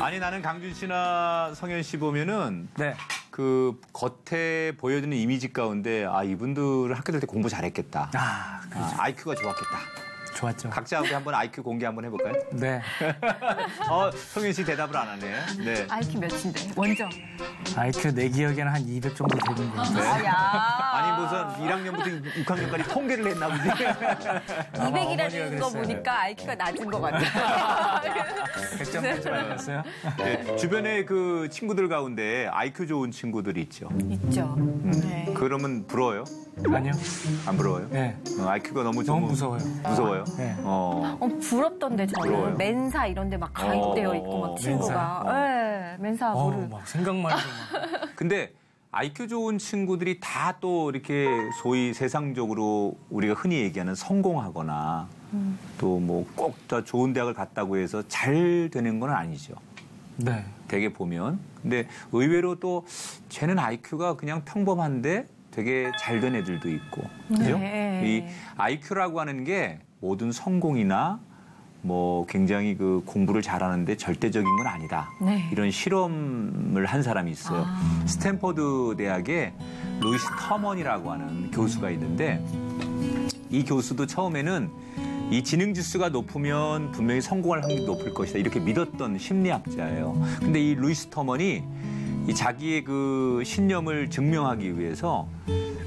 아니 나는 강준 씨나 성현 씨 보면은 네. 그 겉에 보여지는 이미지 가운데 아 이분들은 학교 다닐 때 공부 잘했겠다. 그렇죠. IQ가 좋았겠다. 좋았죠. 각자 우리 한번 IQ 공개 한번 해볼까요? 네. 성현 씨 대답을 안 하네. 네. IQ 몇인데? 원정. IQ 내 기억에는 한 200 정도 되는 것 같아요. 아, 야. 아니 무슨 1학년부터 6학년까지 통계를 했나 보지. 200이라는 거 보니까 IQ가 낮은 것 같아요. 100점 만점 아니었어요? 네. 주변에 그 친구들 가운데 IQ 좋은 친구들이 있죠. 있죠. 네. 그러면 부러워요? 아니요. 안 부러워요? 네. IQ가 너무 무서워요. 무서워요? 네. 부럽던데 저는. 부러워요? 멘사 이런 데 막 가입되어 있고 막 친구가. 네, 멘사 모르. 막 생각만 해도 막. 근데 IQ 좋은 친구들이 다 또 이렇게 소위 세상적으로 우리가 흔히 얘기하는 성공하거나 또 뭐 꼭 더 좋은 대학을 갔다고 해서 잘 되는 건 아니죠. 네. 되게 보면. 근데 의외로 또 쟤는 IQ가 그냥 평범한데 되게 잘 된 애들도 있고. 그죠? 네. 이 IQ라고 하는 게 모든 성공이나 뭐 굉장히 그 공부를 잘하는데 절대적인 건 아니다. 네. 이런 실험을 한 사람이 있어요. 스탠퍼드 대학에 루이스 터먼이라고 하는 교수가 있는데 이 교수도 처음에는 이 지능 지수가 높으면 분명히 성공할 확률이 높을 것이다. 이렇게 믿었던 심리학자예요. 근데 이 루이스 터먼이 이 자기의 그 신념을 증명하기 위해서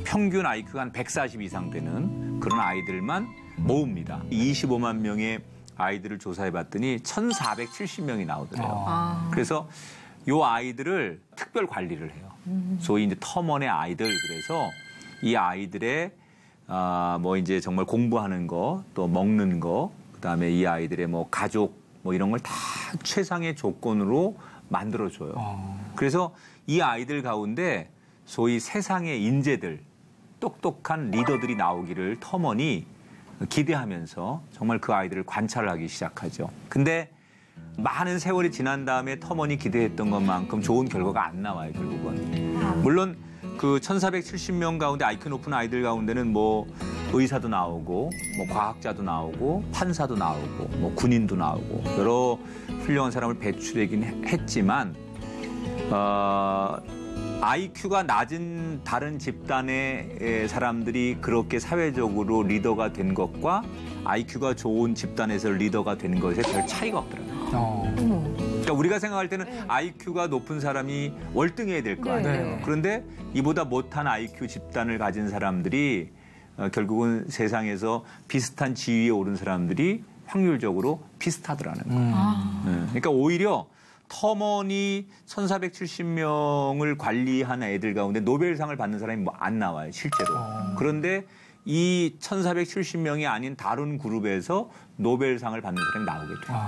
평균 IQ가 한 140 이상 되는 그런 아이들만 모읍니다. 25만 명의 아이들을 조사해봤더니 1,470명이 나오더래요. 그래서 이 아이들을 특별 관리를 해요. 소위 이제 터먼의 아이들. 그래서 이 아이들의 뭐 이제 정말 공부하는 거, 또 먹는 거, 그다음에 이 아이들의 뭐 가족 뭐 이런 걸 다 최상의 조건으로 만들어줘요. 그래서 이 아이들 가운데 소위 세상의 인재들, 똑똑한 리더들이 나오기를 터먼이 기대하면서 정말 그 아이들을 관찰하기 시작하죠. 근데 많은 세월이 지난 다음에 터먼이 기대했던 것만큼 좋은 결과가 안 나와요, 결국은. 물론 그 1,470명 가운데 IQ 높은 아이들 가운데는 뭐 의사도 나오고, 뭐 과학자도 나오고, 판사도 나오고, 뭐 군인도 나오고, 여러 훌륭한 사람을 배출하긴 했지만, IQ가 낮은 다른 집단의 사람들이 그렇게 사회적으로 리더가 된 것과 IQ가 좋은 집단에서 리더가 되는 것에 별 차이가 없더라고요. 그러니까 우리가 생각할 때는 IQ가 높은 사람이 월등해야 될 거 아니에요. 네. 그런데 이보다 못한 IQ 집단을 가진 사람들이 결국은 세상에서 비슷한 지위에 오른 사람들이 확률적으로 비슷하더라는 거예요. 그러니까 오히려 터먼이 1,470명을 관리한 애들 가운데 노벨상을 받는 사람이 뭐 안 나와요, 실제로. 그런데 이 1,470명이 아닌 다른 그룹에서 노벨상을 받는 사람이 나오게 돼요.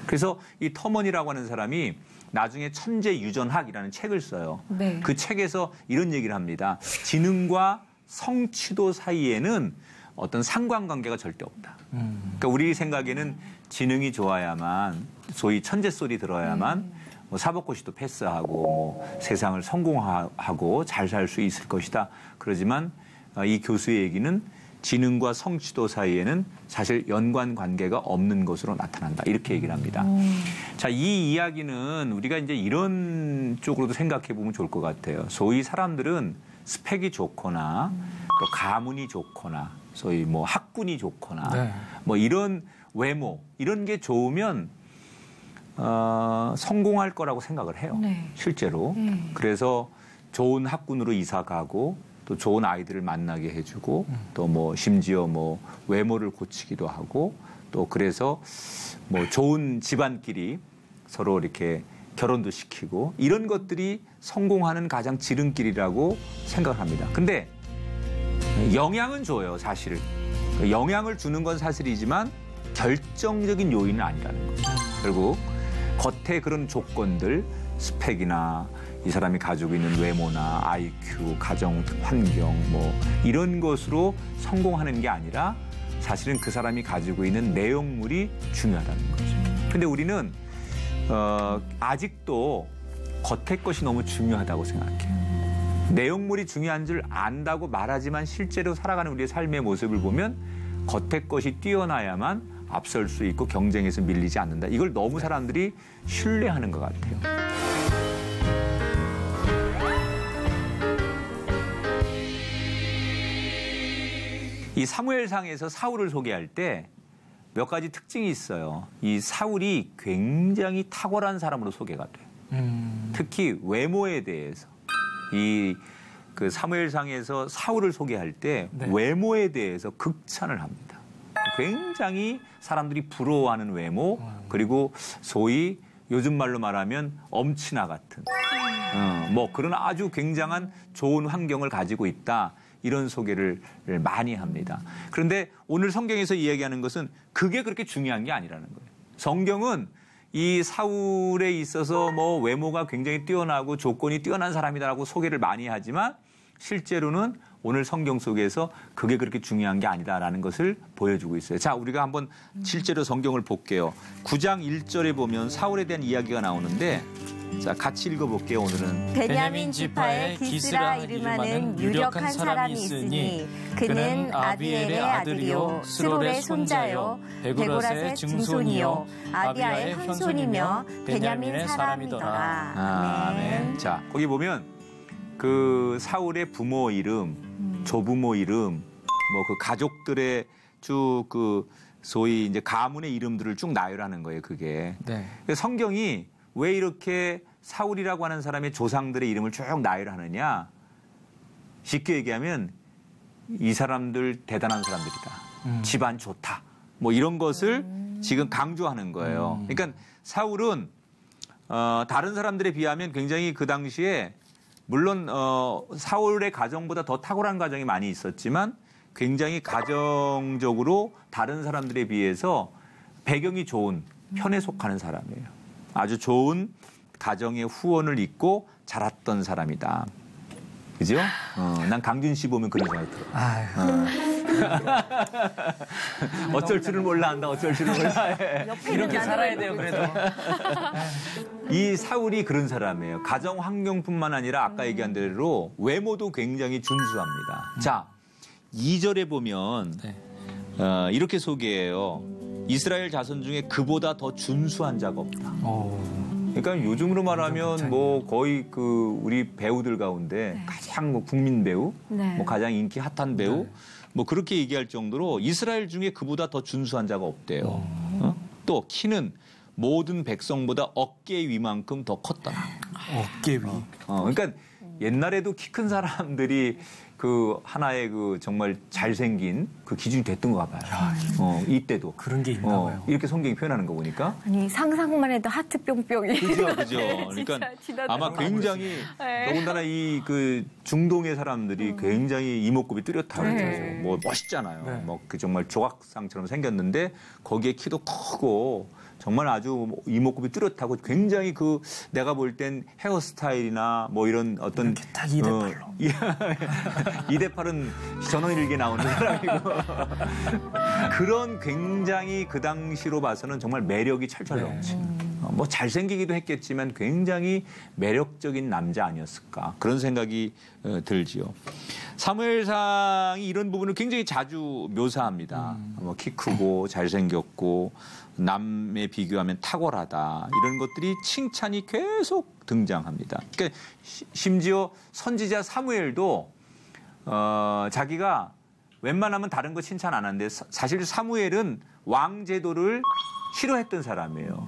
그래서 이 터먼이라고 하는 사람이 나중에 천재유전학이라는 책을 써요. 네. 그 책에서 이런 얘기를 합니다. 지능과 성취도 사이에는 어떤 상관관계가 절대 없다. 그러니까 우리 생각에는 지능이 좋아야만 소위 천재 소리 들어야만 뭐 사법고시도 패스하고 뭐 세상을 성공하고 잘 살 수 있을 것이다. 그러지만 이 교수의 얘기는 지능과 성취도 사이에는 사실 연관관계가 없는 것으로 나타난다. 이렇게 얘기를 합니다. 자, 이 이야기는 우리가 이제 이런 쪽으로도 생각해 보면 좋을 것 같아요. 소위 사람들은 스펙이 좋거나 또 가문이 좋거나 소위 뭐 학군이 좋거나 네. 뭐 이런 외모 이런 게 좋으면 성공할 거라고 생각을 해요. 네. 실제로. 그래서 좋은 학군으로 이사 가고 또 좋은 아이들을 만나게 해주고 또 뭐 심지어 뭐 외모를 고치기도 하고 또 그래서 뭐 좋은 집안끼리 서로 이렇게 결혼도 시키고 이런 것들이 성공하는 가장 지름길이라고 생각을 합니다. 근데 영향은 줘요, 사실. 영향을 주는 건 사실이지만 결정적인 요인은 아니라는 거죠. 결국 겉에 그런 조건들, 스펙이나 이 사람이 가지고 있는 외모나 IQ, 가정 환경 뭐 이런 것으로 성공하는 게 아니라 사실은 그 사람이 가지고 있는 내용물이 중요하다는 거죠. 근데 우리는 아직도 겉의 것이 너무 중요하다고 생각해요. 내용물이 중요한 줄 안다고 말하지만 실제로 살아가는 우리의 삶의 모습을 보면 겉의 것이 뛰어나야만 앞설 수 있고 경쟁에서 밀리지 않는다. 이걸 너무 사람들이 신뢰하는 것 같아요. 이 사무엘상에서 사울을 소개할 때 몇 가지 특징이 있어요. 이 사울이 굉장히 탁월한 사람으로 소개가 돼요. 특히 외모에 대해서. 그 사무엘상에서 사울을 소개할 때 네. 외모에 대해서 극찬을 합니다. 굉장히 사람들이 부러워하는 외모, 그리고 소위 요즘 말로 말하면 엄친아 같은 뭐 그런 아주 굉장한 좋은 환경을 가지고 있다. 이런 소개를 많이 합니다. 그런데 오늘 성경에서 이야기하는 것은 그게 그렇게 중요한 게 아니라는 거예요. 성경은 이 사울에 있어서 뭐 외모가 굉장히 뛰어나고 조건이 뛰어난 사람이다라고 소개를 많이 하지만 실제로는 오늘 성경 속에서 그게 그렇게 중요한 게 아니다라는 것을 보여주고 있어요. 자, 우리가 한번 실제로 성경을 볼게요. 9장 1절에 보면 사울에 대한 이야기가 나오는데 자, 같이 읽어볼게요, 오늘은. 베냐민 지파에 기스라 이름하는 유력한 사람이 있으니 그는 아비엘의 아들이요 스롤의 손자요 베고랏의 증손이요 아비아의 현손이며 베냐민 사람이더라. 아멘. 자, 거기 보면 그 사울의 부모 이름, 조부모 이름, 뭐 그 가족들의 쭉 그 소위 이제 가문의 이름들을 쭉 나열하는 거예요, 그게. 네. 성경이 왜 이렇게 사울이라고 하는 사람의 조상들의 이름을 쭉 나열하느냐? 쉽게 얘기하면 이 사람들 대단한 사람들이다. 집안 좋다. 뭐 이런 것을 지금 강조하는 거예요. 그러니까 사울은 다른 사람들에 비하면 굉장히 그 당시에 물론 사울의 가정보다 더 탁월한 가정이 많이 있었지만 굉장히 가정적으로 다른 사람들에 비해서 배경이 좋은 편에 속하는 사람이에요. 아주 좋은 가정의 후원을 잇고 자랐던 사람이다. 그죠? 난 강준 씨 보면 그런 생각이 들어. 어쩔 줄을 몰라 한다. 어쩔 줄을 몰라. 이렇게 살아야 돼요, 그래도. 이 사울이 그런 사람이에요. 가정 환경뿐만 아니라 아까 얘기한 대로 외모도 굉장히 준수합니다. 자, 2절에 보면 네. 이렇게 소개해요. 이스라엘 자손 중에 그보다 더 준수한 자가 없다. 그러니까 요즘으로 말하면 뭐 거의 그 우리 배우들 가운데 가장 뭐 국민 배우, 뭐 가장 인기 핫한 배우, 뭐 그렇게 얘기할 정도로 이스라엘 중에 그보다 더 준수한 자가 없대요. 또 키는 모든 백성보다 어깨 위만큼 더 컸다. 어깨 위. 그러니까 옛날에도 키 큰 사람들이 그 하나의 그 정말 잘생긴 그 기준이 됐던 것 같아요. 이때도. 그런 게 있나 봐요. 이렇게 성경이 표현하는 거 보니까. 아니 상상만 해도 하트 뿅뿅이. 그죠. 그러니까 아마 굉장히 더군다나 이 그 중동의 사람들이 굉장히 이목구비 뚜렷하고 뭐 멋있잖아요. 뭐 그 정말 조각상처럼 생겼는데 거기에 키도 크고 정말 아주 이목구비 뚜렷하고 굉장히 그 내가 볼 땐 헤어스타일이나 뭐 이런 어떤 이렇게 딱 2대8로 2대8은 전원일기에 나오는 사람이고 그런 굉장히 그 당시로 봐서는 정말 매력이 철철 넘치. 뭐 잘생기기도 했겠지만 굉장히 매력적인 남자 아니었을까 그런 생각이 들지요. 사무엘상이 이런 부분을 굉장히 자주 묘사합니다. 뭐 키 크고 잘생겼고 남에 비교하면 탁월하다 이런 것들이 칭찬이 계속 등장합니다. 그러니까 심지어 선지자 사무엘도 자기가 웬만하면 다른 거 칭찬 안 하는데 사실 사무엘은 왕 제도를 싫어했던 사람이에요.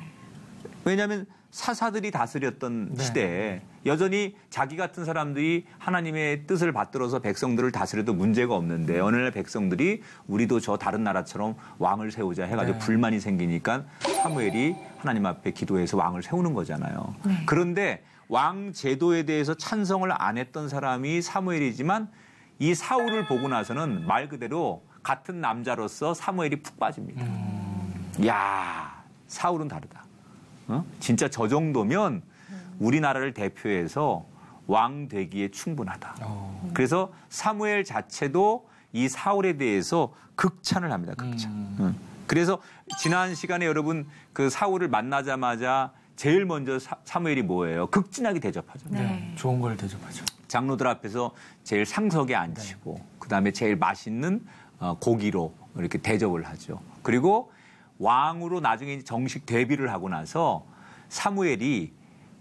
왜냐하면 사사들이 다스렸던 시대에 여전히 자기 같은 사람들이 하나님의 뜻을 받들어서 백성들을 다스려도 문제가 없는데 어느 날 백성들이 우리도 저 다른 나라처럼 왕을 세우자 해가지고 불만이 생기니까 사무엘이 하나님 앞에 기도해서 왕을 세우는 거잖아요. 그런데 왕 제도에 대해서 찬성을 안 했던 사람이 사무엘이지만 이 사울을 보고 나서는 말 그대로 같은 남자로서 사무엘이 푹 빠집니다. 이야, 사울은 다르다. 진짜 저 정도면 우리나라를 대표해서 왕 되기에 충분하다. 그래서 사무엘 자체도 이 사울에 대해서 극찬을 합니다. 극찬. 그래서 지난 시간에 여러분 그 사울을 만나자마자 제일 먼저 사무엘이 뭐예요? 극진하게 대접하죠. 좋은 걸 대접하죠. 장로들 앞에서 제일 상석에 앉히고 그다음에 제일 맛있는 고기로 이렇게 대접을 하죠. 그리고 왕으로 나중에 정식 데뷔를 하고 나서 사무엘이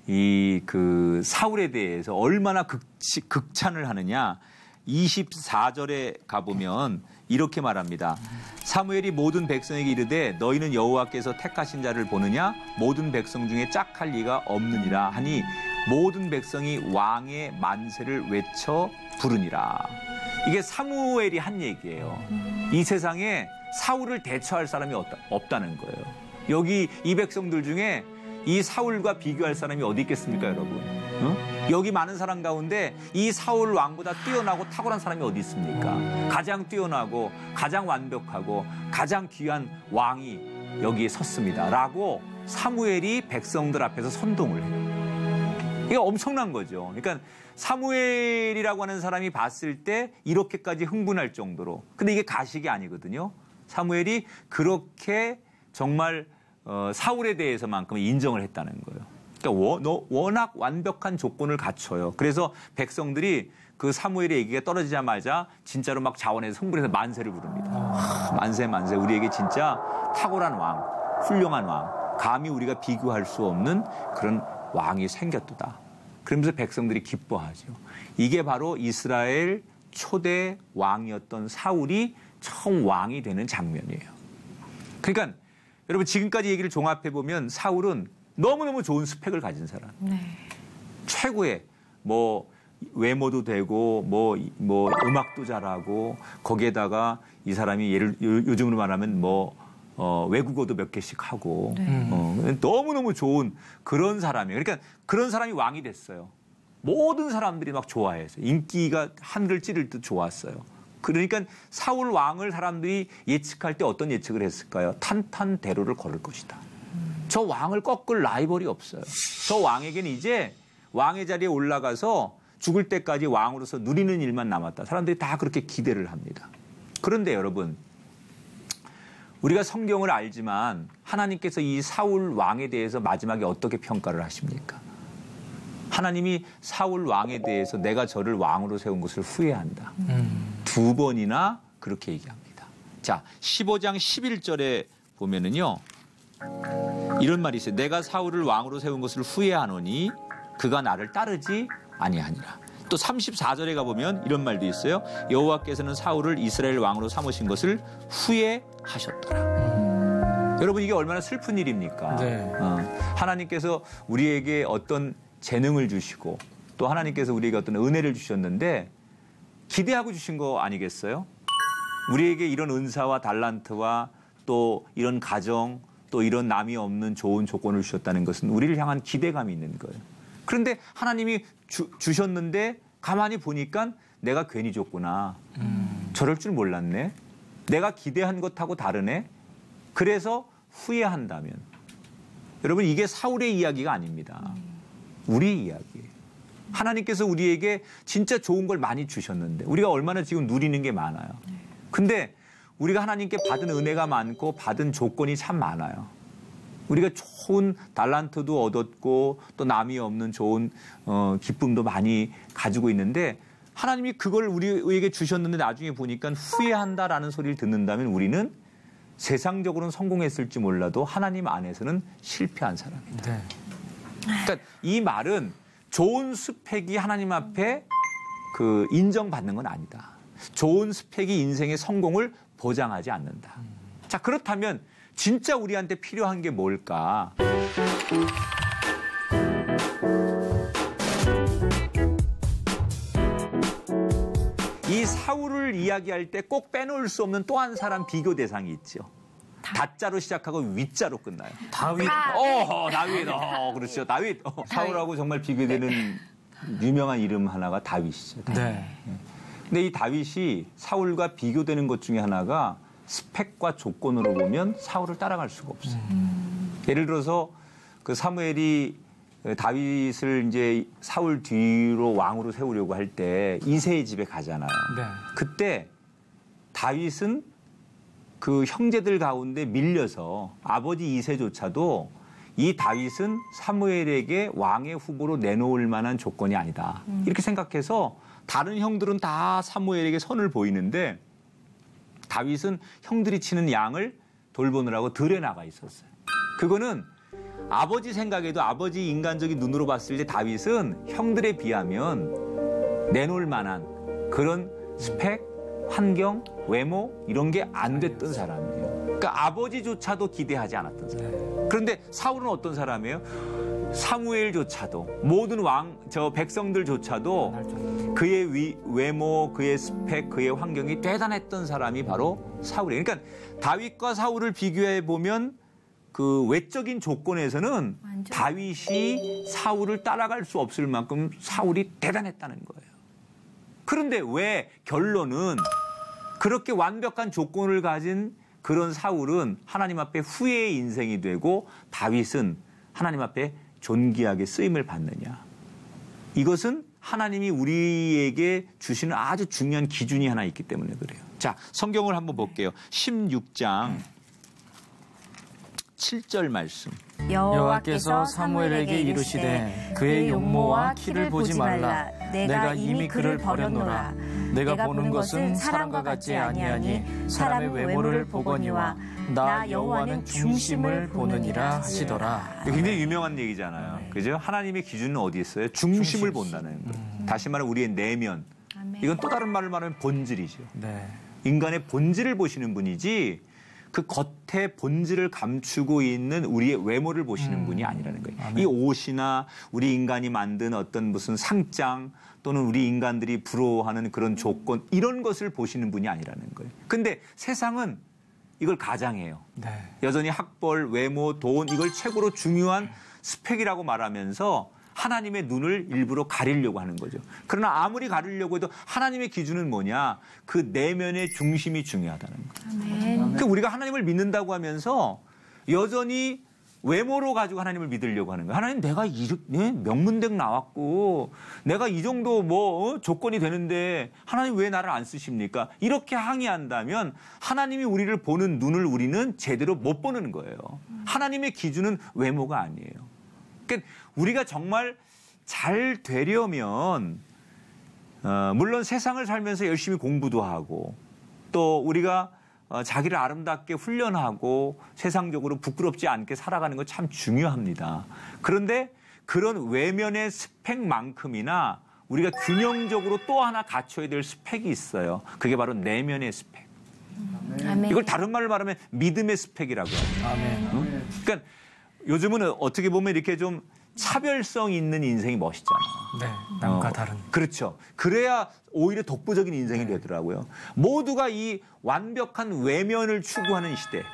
이 그 사울에 대해서 얼마나 극찬을 하느냐. 24절에 가보면 이렇게 말합니다. 사무엘이 모든 백성에게 이르되 너희는 여호와께서 택하신 자를 보느냐 모든 백성 중에 짝할 리가 없느니라 하니 모든 백성이 왕의 만세를 외쳐 부르니라. 이게 사무엘이 한 얘기예요. 이 세상에 사울을 대처할 사람이 없다는 거예요. 여기 이 백성들 중에 이 사울과 비교할 사람이 어디 있겠습니까, 여러분? 여기 많은 사람 가운데 이 사울 왕보다 뛰어나고 탁월한 사람이 어디 있습니까? 가장 뛰어나고 가장 완벽하고 가장 귀한 왕이 여기에 섰습니다. 라고 사무엘이 백성들 앞에서 선동을 해요. 이게 엄청난 거죠. 그러니까 사무엘이라고 하는 사람이 봤을 때 이렇게까지 흥분할 정도로. 근데 이게 가식이 아니거든요. 사무엘이 그렇게 정말 사울에 대해서만큼 인정을 했다는 거예요. 그러니까 워낙 완벽한 조건을 갖춰요. 그래서 백성들이 그 사무엘의 얘기가 떨어지자마자 진짜로 막 자원해서 흥분해서 만세를 부릅니다. 만세 만세 우리에게 진짜 탁월한 왕, 훌륭한 왕, 감히 우리가 비교할 수 없는 그런 왕이 생겼도다. 그러면서 백성들이 기뻐하죠. 이게 바로 이스라엘 초대 왕이었던 사울이 처음 왕이 되는 장면이에요. 그러니까 여러분 지금까지 얘기를 종합해보면 사울은 너무너무 좋은 스펙을 가진 사람. 네. 최고의 뭐 외모도 되고 뭐 음악도 잘하고 거기에다가 이 사람이 요즘으로 말하면 외국어도 몇 개씩 하고 너무너무 좋은 그런 사람이에요. 그러니까 그런 사람이 왕이 됐어요. 모든 사람들이 막 좋아해서 인기가 하늘을 찌를 듯 좋았어요. 그러니까 사울 왕을 사람들이 예측할 때 어떤 예측을 했을까요? 탄탄대로를 걸을 것이다. 저 왕을 꺾을 라이벌이 없어요. 저 왕에게는 이제 왕의 자리에 올라가서 죽을 때까지 왕으로서 누리는 일만 남았다. 사람들이 다 그렇게 기대를 합니다. 그런데 여러분, 우리가 성경을 알지만 하나님께서 이 사울 왕에 대해서 마지막에 어떻게 평가를 하십니까? 하나님이 사울 왕에 대해서 내가 저를 왕으로 세운 것을 후회한다. 2번이나 그렇게 얘기합니다. 자, 15장 11절에 보면은요. 이런 말이 있어요. 내가 사울을 왕으로 세운 것을 후회하노니 그가 나를 따르지 아니하니라. 또 34절에 가보면 이런 말도 있어요. 여호와께서는 사울을 이스라엘 왕으로 삼으신 것을 후회하셨더라. 여러분 이게 얼마나 슬픈 일입니까? 네. 하나님께서 우리에게 어떤 재능을 주시고 또 하나님께서 우리에게 어떤 은혜를 주셨는데 기대하고 주신 거 아니겠어요? 우리에게 이런 은사와 달란트와 또 이런 가정 또 이런 남이 없는 좋은 조건을 주셨다는 것은 우리를 향한 기대감이 있는 거예요. 그런데 하나님이 주셨는데 가만히 보니까 내가 괜히 줬구나. 저럴 줄 몰랐네. 내가 기대한 것하고 다르네. 그래서 후회한다면. 여러분 이게 사울의 이야기가 아닙니다. 우리의 이야기예요. 하나님께서 우리에게 진짜 좋은 걸 많이 주셨는데 우리가 얼마나 지금 누리는 게 많아요. 근데 우리가 하나님께 받은 은혜가 많고 받은 조건이 참 많아요. 우리가 좋은 달란트도 얻었고 또 남이 없는 좋은 기쁨도 많이 가지고 있는데 하나님이 그걸 우리에게 주셨는데 나중에 보니까 후회한다라는 소리를 듣는다면 우리는 세상적으로는 성공했을지 몰라도 하나님 안에서는 실패한 사람이다. 네. 그러니까 이 말은 좋은 스펙이 하나님 앞에 인정받는 건 아니다. 좋은 스펙이 인생의 성공을 보장하지 않는다. 자, 그렇다면 진짜 우리한테 필요한 게 뭘까? 이 사울을 이야기할 때 꼭 빼놓을 수 없는 또 한 사람 비교 대상이 있죠. 다자로 시작하고 위자로 끝나요. 다윗. 다윗. 그렇죠. 다윗. 사울하고 정말 비교되는 유명한 이름 하나가 다윗이죠. 다윗. 네. 근데 이 다윗이 사울과 비교되는 것 중에 하나가 스펙과 조건으로 보면 사울을 따라갈 수가 없어요. 예를 들어서 그 사무엘이 다윗을 이제 사울 뒤로 왕으로 세우려고 할 때 이새의 집에 가잖아요. 네. 그때 다윗은 그 형제들 가운데 밀려서 아버지 이새조차도 이 다윗은 사무엘에게 왕의 후보로 내놓을 만한 조건이 아니다. 이렇게 생각해서 다른 형들은 다 사무엘에게 선을 보이는데 다윗은 형들이 치는 양을 돌보느라고 들에 나가 있었어요. 그거는 아버지 생각에도 아버지 인간적인 눈으로 봤을 때 다윗은 형들에 비하면 내놓을 만한 그런 스펙, 환경, 외모 이런 게 안 됐던 사람이에요. 그러니까 아버지조차도 기대하지 않았던 사람이에요. 그런데 사울은 어떤 사람이에요? 사무엘조차도 모든 백성들조차도 그의 외모, 그의 스펙, 그의 환경이 대단했던 사람이 바로 사울이에요. 그러니까 다윗과 사울을 비교해 보면 그 외적인 조건에서는 다윗이 사울을 따라갈 수 없을 만큼 사울이 대단했다는 거예요. 그런데 왜 결론은 그렇게 완벽한 조건을 가진 그런 사울은 하나님 앞에 후회의 인생이 되고 다윗은 하나님 앞에 존귀하게 쓰임을 받느냐. 이것은 하나님이 우리에게 주시는 아주 중요한 기준이 하나 있기 때문에 그래요. 자, 성경을 한번 볼게요. 16장 7절 말씀. 여호와께서 사무엘에게 이르시되 그의 용모와 키를 보지 말라. 내가 이미 그를 버렸노라. 내가 보는 것은 사람과 같지 아니하니 사람의 외모를 보거니와 나 여호와는 중심을 보느니라 하시더라. 굉장히 유명한 얘기잖아요. 그죠? 하나님의 기준은 어디 있어요? 중심을 본다는 거예요. 다시 말하면 우리의 내면. 이건 또 다른 말을 말하면 본질이죠. 네. 인간의 본질을 보시는 분이지 그 겉에 본질을 감추고 있는 우리의 외모를 보시는 분이 아니라는 거예요. 이 옷이나 우리 인간이 만든 어떤 무슨 상장 또는 우리 인간들이 부러워하는 그런 조건 이런 것을 보시는 분이 아니라는 거예요. 근데 세상은 이걸 가장해요. 네. 여전히 학벌, 외모, 돈 이걸 최고로 중요한 스펙이라고 말하면서 하나님의 눈을 일부러 가리려고 하는 거죠. 그러나 아무리 가리려고 해도 하나님의 기준은 뭐냐? 그 내면의 중심이 중요하다는 거예요. 그러니까 우리가 하나님을 믿는다고 하면서 여전히 외모로 가지고 하나님을 믿으려고 하는 거예요. 하나님 내가 명문대 나왔고 내가 이 정도 조건이 되는데 하나님 왜 나를 안 쓰십니까? 이렇게 항의한다면 하나님이 우리를 보는 눈을 우리는 제대로 못 보는 거예요. 하나님의 기준은 외모가 아니에요. 그러니까 우리가 정말 잘 되려면 물론 세상을 살면서 열심히 공부도 하고 또 우리가 자기를 아름답게 훈련하고 세상적으로 부끄럽지 않게 살아가는 거 참 중요합니다. 그런데 그런 외면의 스펙만큼이나 우리가 균형적으로 또 하나 갖춰야 될 스펙이 있어요. 그게 바로 내면의 스펙. 아멘. 이걸 다른 말로 말하면 믿음의 스펙이라고 합니다. 아멘. 그러니까 요즘은 어떻게 보면 이렇게 좀 차별성 있는 인생이 멋있잖아요. 네, 남과 다른. 그렇죠. 그래야 오히려 독보적인 인생이 되더라고요. 모두가 이 완벽한 외면을 추구하는 시대,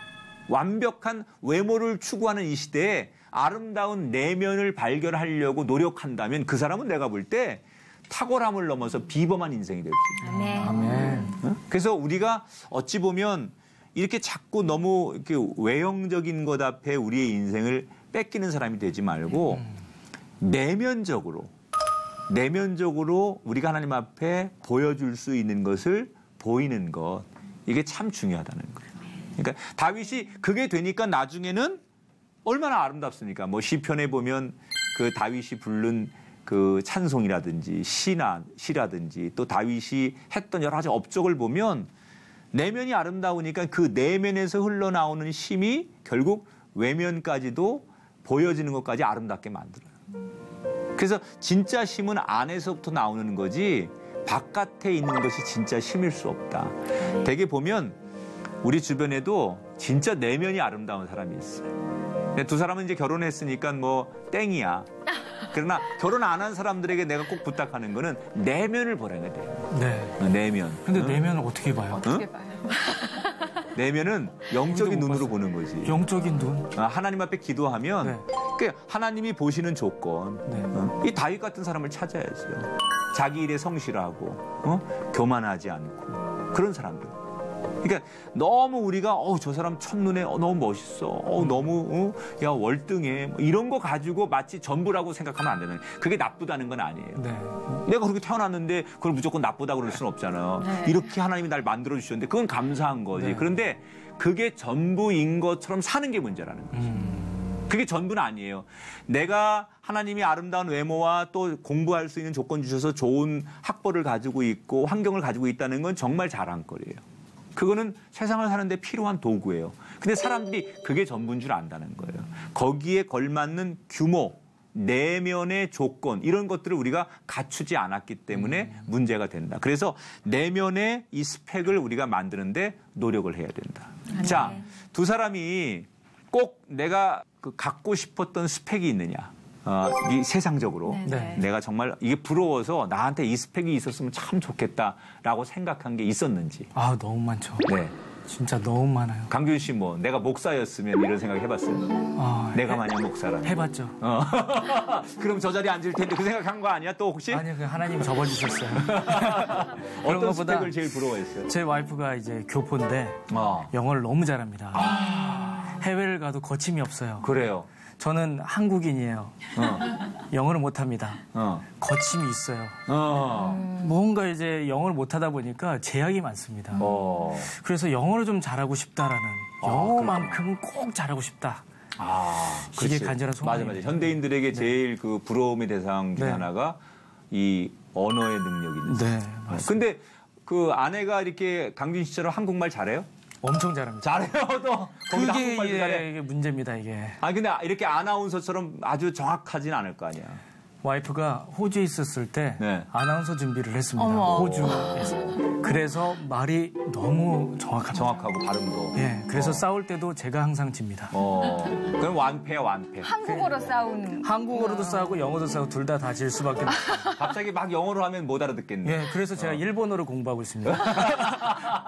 완벽한 외모를 추구하는 이 시대에 아름다운 내면을 발견하려고 노력한다면 그 사람은 내가 볼 때 탁월함을 넘어서 비범한 인생이 될 수 있어요. 아멘. 그래서 우리가 어찌 보면 이렇게 자꾸 너무 이렇게 외형적인 것 앞에 우리의 인생을 뺏기는 사람이 되지 말고 내면적으로 우리가 하나님 앞에 보여줄 수 있는 것을 보이는 것 이게 참 중요하다는 거예요. 그러니까 다윗이 그게 되니까 나중에는 얼마나 아름답습니까? 시편에 보면 그 다윗이 부른 그 찬송이라든지 시라든지 또 다윗이 했던 여러 가지 업적을 보면 내면이 아름다우니까 그 내면에서 흘러나오는 힘이 결국 외면까지도 보여지는 것까지 아름답게 만들어요. 그래서 진짜 힘은 안에서부터 나오는 거지 바깥에 있는 것이 진짜 힘일 수 없다. 되게 보면 우리 주변에도 진짜 내면이 아름다운 사람이 있어요. 두 사람은 이제 결혼했으니까 땡이야. 그러나 결혼 안 한 사람들에게 내가 꼭 부탁하는 거는 내면을 보라는 돼요. 네. 내면. 근데 내면을 어떻게 봐요? 어떻게 봐요? 내면은 영적인 눈으로 보는 거지. 영적인 눈? 하나님 앞에 기도하면 네. 그 하나님이 보시는 조건. 네. 이 다윗 같은 사람을 찾아야죠. 자기 일에 성실하고 교만하지 않고 그런 사람들. 그러니까 너무 우리가 저 사람 첫눈에 너무 멋있어. 너무 야 월등해. 이런 거 가지고 마치 전부라고 생각하면 안 되는. 그게 나쁘다는 건 아니에요. 네. 내가 그렇게 태어났는데 그걸 무조건 나쁘다고 그럴 수는 없잖아요. 네. 이렇게 하나님이 날 만들어 주셨는데 그건 감사한 거지. 네. 그런데 그게 전부인 것처럼 사는 게 문제라는 거죠. 그게 전부는 아니에요. 내가 하나님이 아름다운 외모와 또 공부할 수 있는 조건 주셔서 좋은 학벌을 가지고 있고 환경을 가지고 있다는 건 정말 자랑거리예요. 그거는 세상을 사는데 필요한 도구예요. 근데 사람들이 그게 전부인 줄 안다는 거예요. 거기에 걸맞는 규모, 내면의 조건 이런 것들을 우리가 갖추지 않았기 때문에 문제가 된다. 그래서 내면의 이 스펙을 우리가 만드는데 노력을 해야 된다. 자, 두 사람이 꼭 내가 갖고 싶었던 스펙이 있느냐. 이 세상적으로 네네. 내가 정말 이게 부러워서 나한테 이 스펙이 있었으면 참 좋겠다라고 생각한 게 있었는지. 아, 너무 많죠. 네. 진짜 너무 많아요. 강균 씨 뭐 내가 목사였으면 이런 생각 해봤어요? 내가 만약 목사라면. 해봤죠. 그럼 저 자리에 앉을 텐데 그 생각한 거 아니야 또 혹시? 아니요, 그 하나님이 접어주셨어요. 그런 어떤 것보다 스펙을 제일 부러워했어요? 제 와이프가 이제 교포인데 영어를 너무 잘합니다. 해외를 가도 거침이 없어요. 그래요. 저는 한국인이에요. 영어를 못합니다. 거침이 있어요. 뭔가 이제 영어를 못하다 보니까 제약이 많습니다. 그래서 영어를 좀 잘하고 싶다라는 영어만큼은 꼭 잘하고 싶다. 그게 그렇지. 간절한 소망이에요. 맞아. 현대인들에게 제일 그 부러움의 대상 중에 네. 하나가 이 언어의 능력인데. 네, 맞습니다. 근데 그 아내가 이렇게 강균 씨처럼 한국말 잘해요? 엄청 잘합니다. 잘해요, 또. 거기다 한국말도 잘해. 이게 문제입니다, 이게. 근데 이렇게 아나운서처럼 아주 정확하진 않을 거 아니야. 와이프가 호주에 있었을 때 네. 아나운서 준비를 했습니다. 어머. 호주에서. 그래서 말이 너무 정확합니다. 정확하고 발음도. 예, 그래서 싸울 때도 제가 항상 집니다. 그럼 완패야, 완패. 한국어로 싸우는. 한국어로도 싸우고 영어도 싸우고 둘 다 질 수밖에 없어요. 갑자기 막 영어로 하면 못 알아듣겠네. 예, 그래서 제가 일본어를 공부하고 있습니다.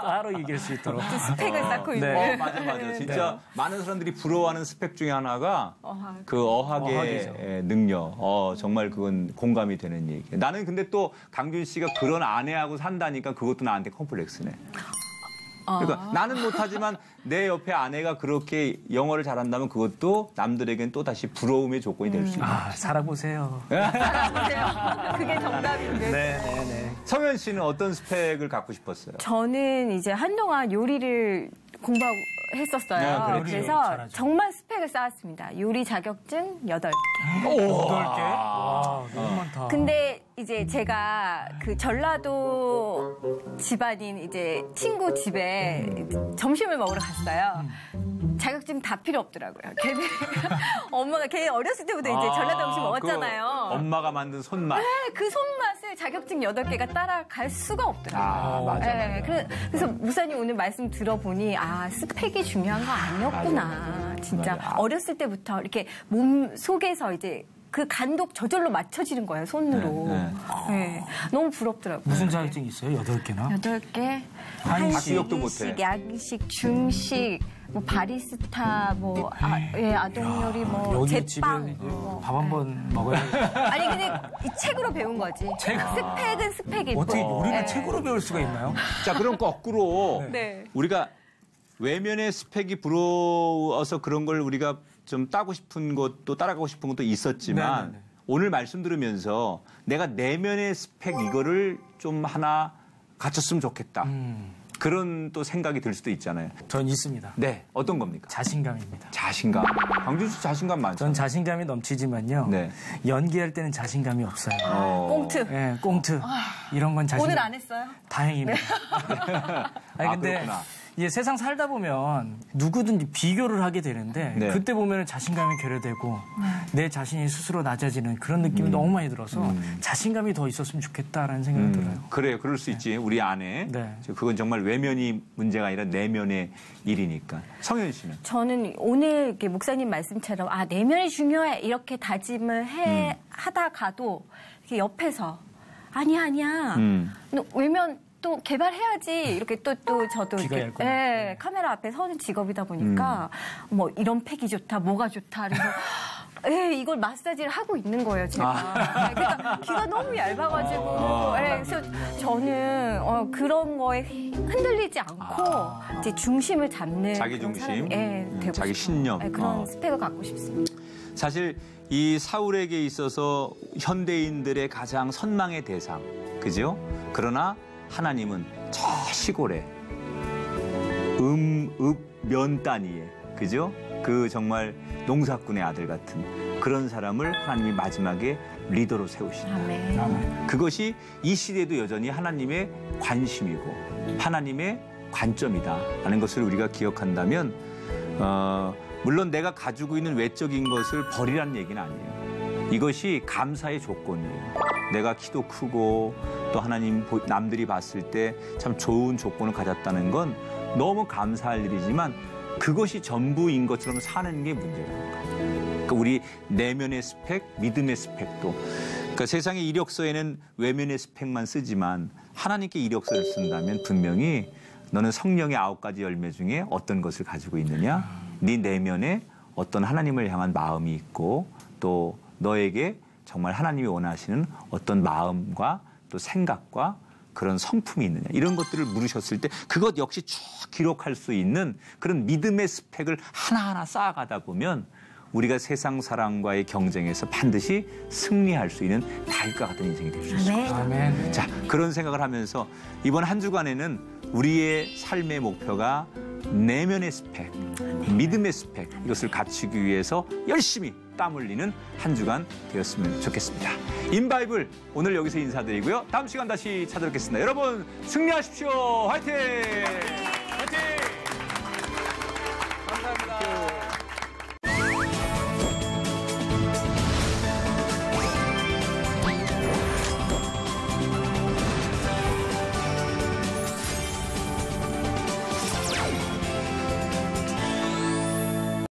따로 이길 수 있도록. 스펙을 쌓고 있는. 네. 맞아. 진짜 많은 사람들이 부러워하는 스펙 중에 하나가 어학. 그 어학의 어학이죠. 능력. 정말 그건 공감이 되는 얘기예요. 나는 근데 또 강균 씨가 그런 아내하고 산다니까 그것도 나한테 컴플렉스네. 그러니까 나는 못하지만 내 옆에 아내가 그렇게 영어를 잘한다면 그것도 남들에겐 또 다시 부러움의 조건이 될 수 있다. 살아보세요. 알아보세요. 그게 정답인데. 네. 성현 씨는 어떤 스펙을 갖고 싶었어요? 저는 이제 한동안 요리를 공부하고 했었어요. 네, 그렇죠. 그래서 잘하죠. 정말 스펙을 쌓았습니다. 요리 자격증 8개. 8개? 와, 너무 많다. 근데 이제 제가 그 전라도 집안인 이제 친구 집에 점심을 먹으러 갔어요. 자격증 다 필요 없더라고요. 걔네 엄마가 걔 어렸을 때부터 이제 전라도 음식 먹었잖아요. 그 엄마가 만든 손맛. 네, 그 손맛을 자격증 8개가 따라갈 수가 없더라고요. 맞아. 네, 그래서 목사님 오늘 말씀 들어보니 스펙이 중요한 거 아니었구나. 진짜 맞아. 어렸을 때부터 이렇게 몸 속에서 이제 그 간도 저절로 맞춰지는 거예요, 손으로. 네, 너무 부럽더라고요. 무슨 자격증이 있어요? 8개나? 8개? 한식, 기억도 일식, 못해. 양식, 중식, 뭐 바리스타, 뭐 아동 요리, 뭐 여기 제빵. 집에 밥 한 번 먹어야 돼. 아니 근데 이 책으로 배운 거지. 스펙은 스펙이고. 어떻게 요리를 네. 책으로 배울 수가 있나요? 자, 그럼 거꾸로 네. 우리가 외면의 스펙이 부러워서 그런 걸 우리가 좀 따고 싶은 것도 따라가고 싶은 것도 있었지만 네네네. 오늘 말씀 들으면서 내가 내면의 스펙 이거를 좀 하나 갖췄으면 좋겠다. 그런 또 생각이 들 수도 있잖아요. 전 있습니다. 네, 어떤 겁니까? 자신감입니다. 자신감. 강준 씨 자신감 많죠? 전 자신감이 넘치지만요. 네. 연기할 때는 자신감이 없어요. 꽁트. 예, 꽁트. 이런 건 자신감. 오늘 안 했어요? 다행입니다. 아니, 근데 그렇구나. 이게 세상 살다 보면 누구든지 비교를 하게 되는데 네. 그때 보면 자신감이 결여되고 내 자신이 스스로 낮아지는 그런 느낌이 너무 많이 들어서 자신감이 더 있었으면 좋겠다라는 생각이 들어요. 그래요. 그럴 수 있지. 우리 안에. 네. 그건 정말 외면이 문제가 아니라 내면의 일이니까. 성현 씨는? 저는 오늘 이렇게 목사님 말씀처럼 내면이 중요해 이렇게 다짐을 하다가도 이렇게 옆에서 아니야. 너 외면 또 개발해야지. 이렇게 또 저도 귀가 이렇게 얇구나. 카메라 앞에 서는 직업이다 보니까 뭐 이런 팩이 좋다, 뭐가 좋다. 그래서 이걸 마사지를 하고 있는 거예요, 제가. 그러니까 귀가 너무 얇아가지고. 그래서 저는 그런 거에 흔들리지 않고 이제 중심을 잡는 자기 그런 중심, 사람이, 되고 자기 싶어요. 신념. 그런 스펙을 갖고 싶습니다. 사실 이 사울에게 있어서 현대인들의 가장 선망의 대상, 그죠? 그러나 하나님은 저 시골에 면 따니에, 그죠? 그 정말 농사꾼의 아들 같은 그런 사람을 하나님이 마지막에 리더로 세우신다. 아멘. 그것이 이 시대도 여전히 하나님의 관심이고 하나님의 관점이다라는 것을 우리가 기억한다면 물론 내가 가지고 있는 외적인 것을 버리라는 얘기는 아니에요. 이것이 감사의 조건이에요. 내가 키도 크고 또 하나님 남들이 봤을 때 참 좋은 조건을 가졌다는 건 너무 감사할 일이지만 그것이 전부인 것처럼 사는 게 문제라는 거예요. 그러니까 우리 내면의 스펙, 믿음의 스펙도 그러니까 세상의 이력서에는 외면의 스펙만 쓰지만 하나님께 이력서를 쓴다면 분명히 너는 성령의 9가지 열매 중에 어떤 것을 가지고 있느냐? 네 내면에 어떤 하나님을 향한 마음이 있고 또 너에게 정말 하나님이 원하시는 어떤 마음과 또 생각과 그런 성품이 있느냐 이런 것들을 물으셨을 때 그것 역시 쭉 기록할 수 있는 그런 믿음의 스펙을 하나하나 쌓아가다 보면 우리가 세상 사람과의 경쟁에서 반드시 승리할 수 있는 다윗과 같은 인생이 될 수 있습니다. 아멘. 자, 그런 생각을 하면서 이번 한 주간에는 우리의 삶의 목표가 내면의 스펙, 믿음의 스펙 이것을 갖추기 위해서 열심히 땀 흘리는 한 주간 되었으면 좋겠습니다. 인바이블 오늘 여기서 인사드리고요. 다음 시간 다시 찾아뵙겠습니다. 여러분 승리하십시오. 화이팅!